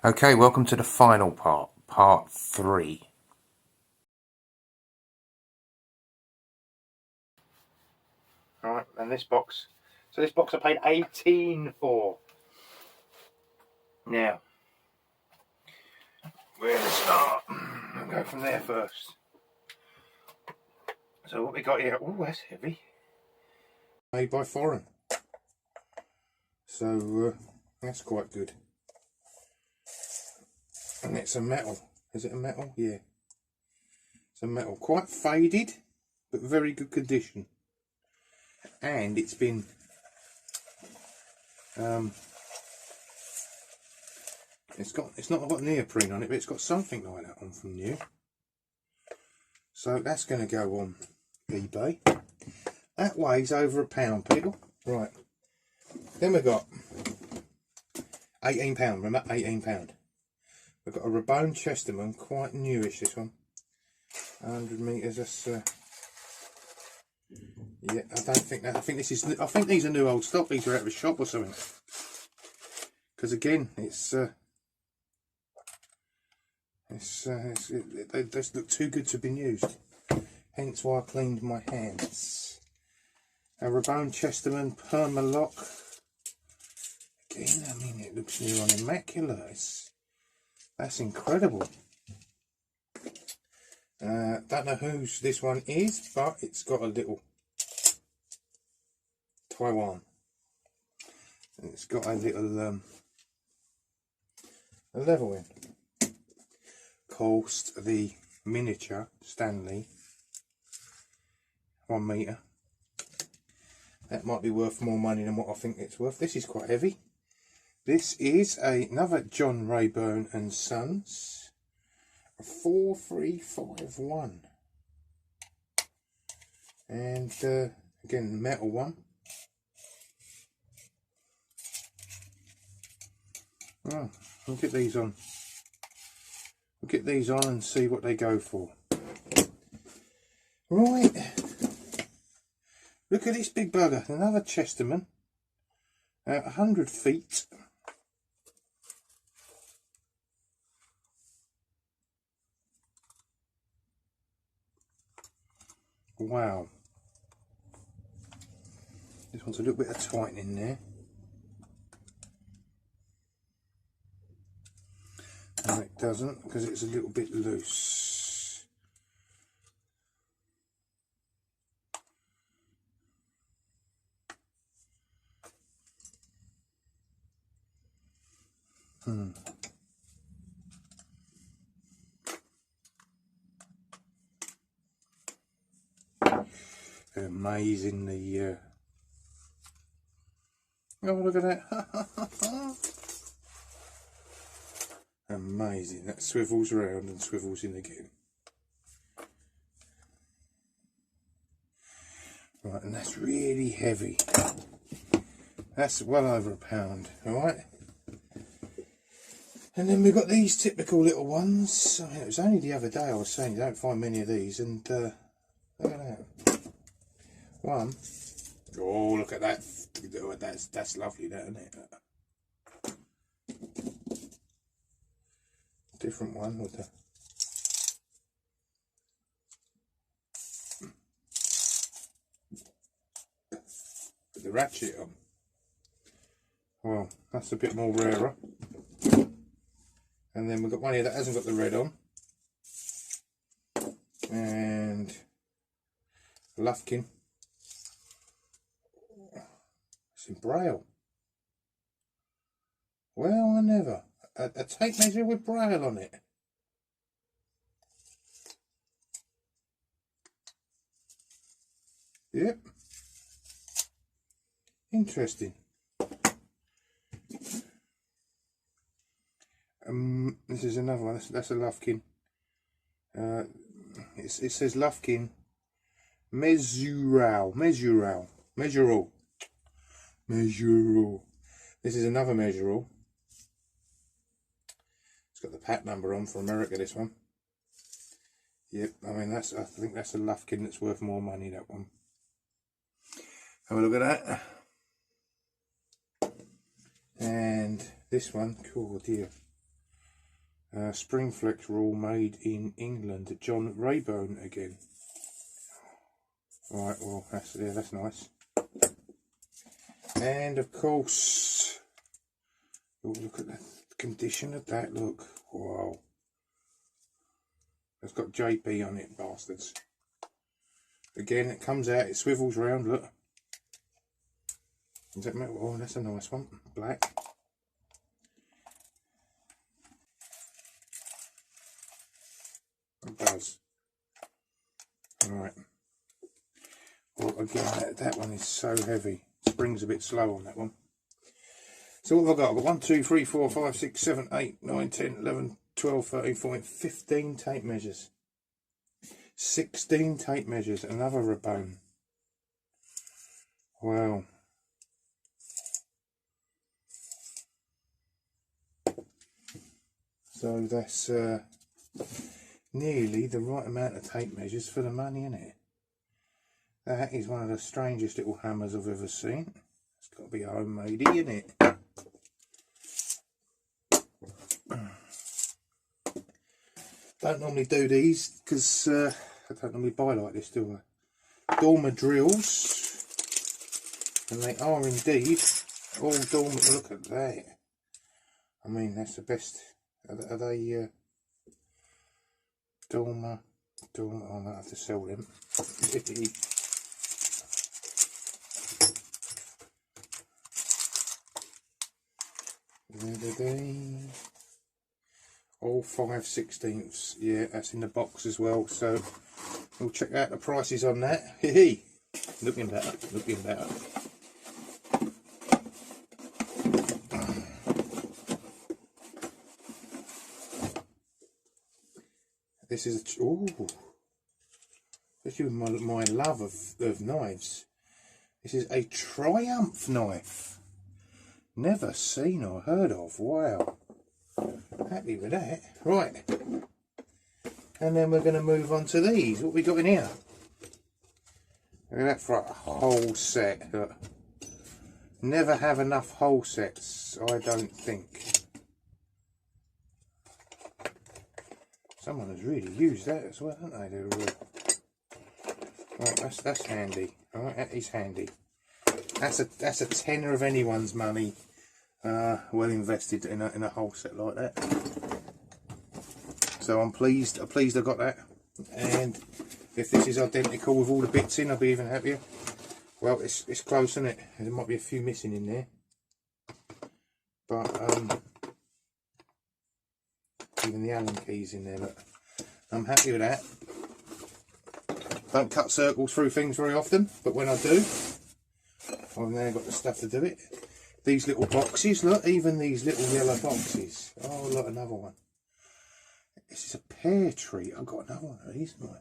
Okay, welcome to the final part, part 3. Alright, and this box. So this box I paid 18 for. Now, we're going to start and go from there first. So what we got here, oh, that's heavy. Made by Foreign. So that's quite good. And it's a metal. Is it a metal? Yeah. It's a metal. Quite faded, but very good condition. And it's been it's not got neoprene on it, but it's got something like that on from new. So that's going to go on eBay. That weighs over £1, people. Right. Then we've got £18. Remember, £18. We've got a Rabone Chesterman, quite newish this one. 100 metres. That's yeah. I don't think that. I think this is. I think these are new old stock. These are out of a shop or something. Because again, they just look too good to be used. Hence why I cleaned my hands. A Rabone Chesterman Permalock. Again, I mean, it looks new on immaculate. That's incredible. Don't know whose this one is, but it's got a little Taiwan. And it's got a little a level in. Cost the miniature Stanley 1 metre. That might be worth more money than what I think it's worth. This is quite heavy. This is another John Rayburn and Sons, a 4351, and again the metal one. Oh, we'll get these on. We'll get these on and see what they go for. Right. Look at this big bugger. Another Chesterman. 100 feet. Wow. This one's a little bit of tightening there. No, it doesn't, because it's a little bit loose. Amazing the oh, look at that. Amazing, that swivels around and swivels in again. Right, and that's really heavy. That's well over £1, alright? And then we've got these typical little ones. I mean, it was only the other day I was saying you don't find many of these, and look at that. One. Oh, look at that. That's lovely, that, isn't it? Different one with the ratchet on. Well, that's a bit more rarer. And then we've got one here that hasn't got the red on. And Lufkin. It's in Braille. Well, I never. A tape measure with Braille on it. Yep. Interesting. This is another one. That's a Lufkin. It says Lufkin Mesural. This is another Mesural. It's got the pack number on for America, this one. Yep, I mean I think that's a Lufkin that's worth more money, that one. Have a look at that. And this one, cool dear. Springflex rule made in England. John Rayburn again. Right, well, that's nice. And of course, oh, look at the condition of that. Look, wow. It's got JP on it, bastards. Again, it comes out, it swivels round. Look. Does that matter? Oh, that's a nice one. Black. It does. Alright. Well, again, that one is so heavy. Spring's a bit slow on that one. So what have I got? I've got 1, 2, 3, 4, 5, 6, 7, 8, 9, 10, 11, 12, 13, 14, 15 tape measures. 16 tape measures. Another Rabone. Wow. So that's nearly the right amount of tape measures for the money, isn't it? That is one of the strangest little hammers I've ever seen. It's got to be homemade, isn't it? Don't normally do these because I don't normally buy like this, do I? Dormer drills, and they are indeed all Dormer. Look at that. I mean, that's the best. Are they Dormer? I might have to sell them. All 5/16ths. Yeah, that's in the box as well. So we'll check out the prices on that. Hee. Looking better. Looking better. This is a ooh. Especially with my love of knives. This is a Triumph knife. Never seen or heard of. Wow. Happy with that. Right. And then we're going to move on to these. What we got in here? Look at that for a whole set. Look. Never have enough whole sets, I don't think. Someone has really used that as well, haven't they? Right, that's handy. Alright, that is handy. That's a tenner of anyone's money. Well invested in a whole set like that. So I'm pleased I got that. And if this is identical with all the bits in, I'll be even happier. Well, it's close, isn't it? There might be a few missing in there, but even the Allen keys in there. But I'm happy with that. Don't cut circles through things very often, but when I do, I've now got the stuff to do it. These little boxes, look, even these little yellow boxes. Oh, look, another one. This is a pear tree. I've got another one of these, haven't I?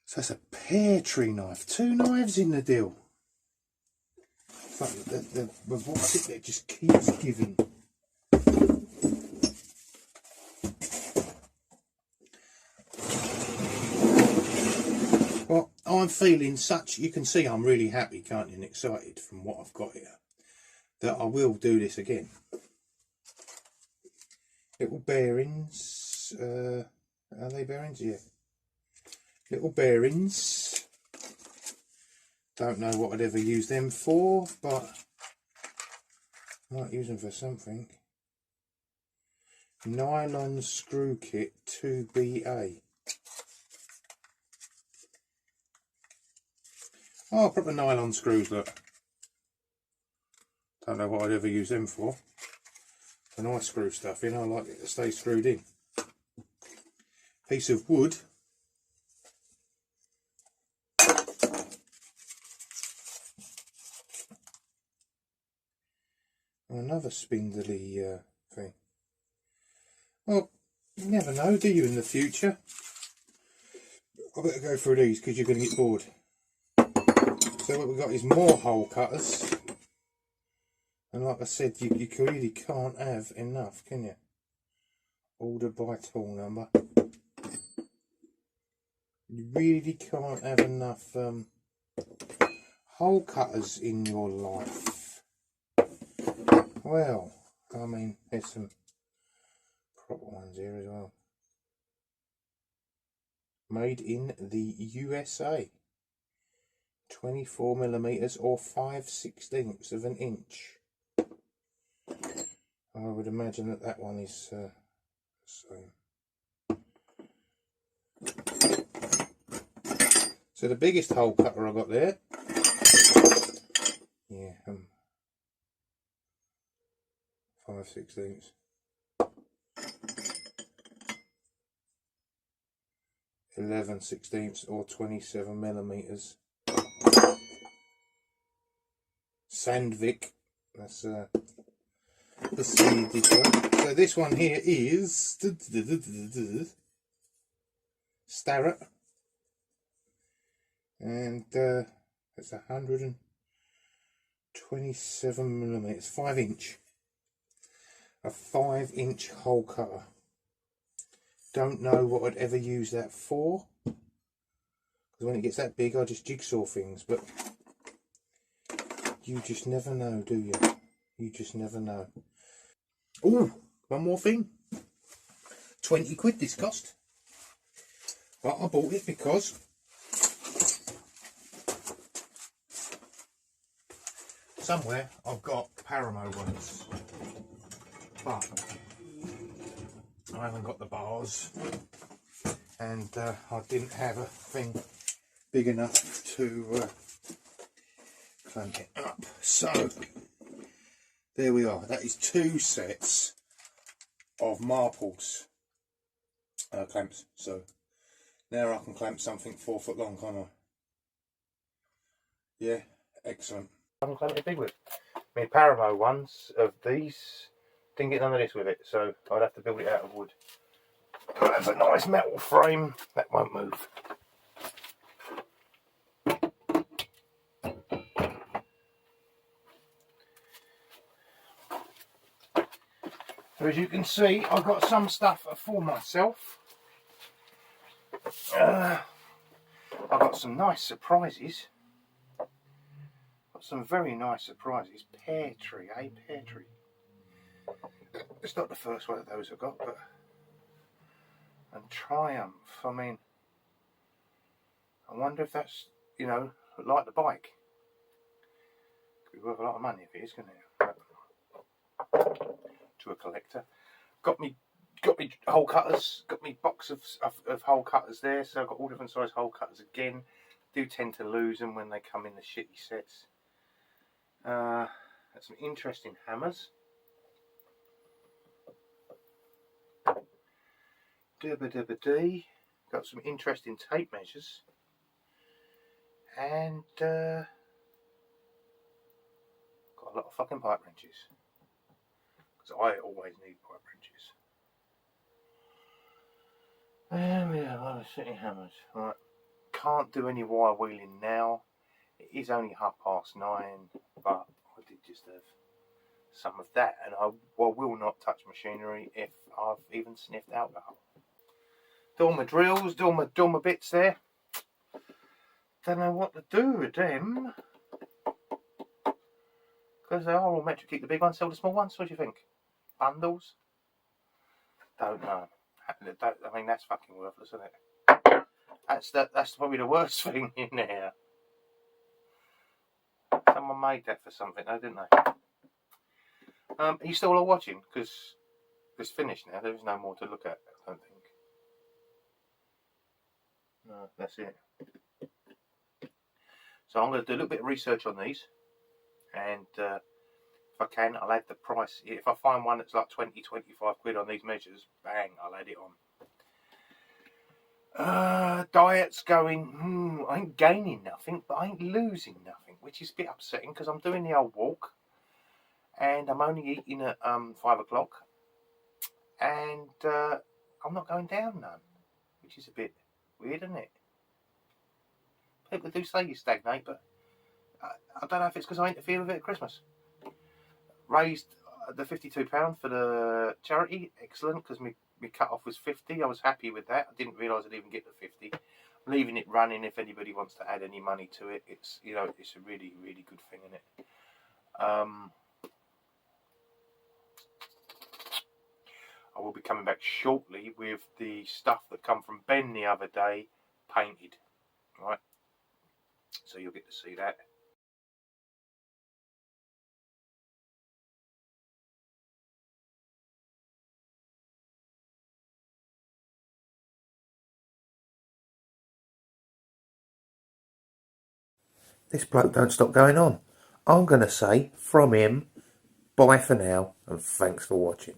So that's a pear tree knife. 2 knives in the deal. It's like the what's it that just keeps giving. Well, I'm feeling such, you can see I'm really happy, can't you, and excited from what I've got here, that I will do this again. Little bearings, are they bearings? Yeah. Little bearings. Don't know what I'd ever use them for, but I might use them for something. Nylon screw kit 2BA. Oh, proper nylon screws, look. Don't know what I'd ever use them for. When I screw stuff in, I like it to stay screwed in. Piece of wood. Another spindly thing. Well, you never know, do you, in the future? I better go through these because you're going to get bored. So what we've got is more hole cutters. And like I said, you really can't have enough, can you? Order by tool number. You really can't have enough hole in your life. Well, I mean, there's some proper ones here as well. Made in the USA. 24mm or 5/16 of an inch. I would imagine that that one is the same. So the biggest hole cutter I got there, yeah, 5/16. 11/16 or 27mm. Sandvik. That's the Swedish one. So this one here is Starrett, and it's 127mm, 5-inch. A 5-inch hole cutter. Don't know what I'd ever use that for, because when it gets that big I just jigsaw things, but you just never know, do you? You just never know. Oh, one more thing. 20 quid this cost. But I bought it because somewhere I've got Paramo ones, but I haven't got the bars, and I didn't have a thing big enough to clamp it up. So there we are. That is 2 sets of Marples clamps. So now I can clamp something 4 foot long, can't I? Yeah, excellent. I haven't clamped it big with. My Paramo ones of these didn't get none of this with it, so I'd have to build it out of wood. But that's a nice metal frame that won't move. So as you can see, I've got some stuff for myself. I've got some nice surprises. Got some very nice surprises. Pear tree, pear tree. It's not the first one of those I've got, but and Triumph. I mean, I wonder if that's, you know, like the bike. Could be worth a lot of money if it is, couldn't it? To a collector. Got me hole cutters. Got me box of hole cutters there. So I've got all different size hole cutters again. Do tend to lose them when they come in the shitty sets. Got some interesting hammers. Dee. Got some interesting tape measures. And got a lot of fucking pipe wrenches. Because I always need pipe wrenches. And we have other city hammers. Right. Can't do any wire wheeling now. It is only 9:30, but I did just have some of that, and I will not touch machinery if I've even sniffed alcohol. Do all my drills, do all my bits there. Don't know what to do with them, because they are all meant to keep the big ones, sell the small ones. What do you think? Bundles? Don't know. I mean, that's fucking worthless, isn't it? That's probably the worst thing in there. Someone made that for something, though, didn't they? Are you still all watching? Because it's finished now. There is no more to look at, I don't think. No, that's it. So I'm going to do a little bit of research on these, and if I can, I'll add the price. If I find one that's like 20-25 quid on these measures, bang, I'll add it on. Diet's going, I ain't gaining nothing, but I ain't losing nothing, which is a bit upsetting, because I'm doing the old walk, and I'm only eating at 5 o'clock, and I'm not going down none, which is a bit weird, isn't it? People do say you stagnate, but I don't know if it's because I interfere with it at Christmas. Raised the £52 for the charity, excellent, because my cut off was 50. I was happy with that. I didn't realise I'd even get the 50. I'm leaving it running if anybody wants to add any money to it. It's, you know, it's a really, really good thing, isn't it? I will be coming back shortly with the stuff that come from Ben the other day, painted. Right, so you'll get to see that. This bloke don't stop going on. I'm going to say, from him, bye for now, and thanks for watching.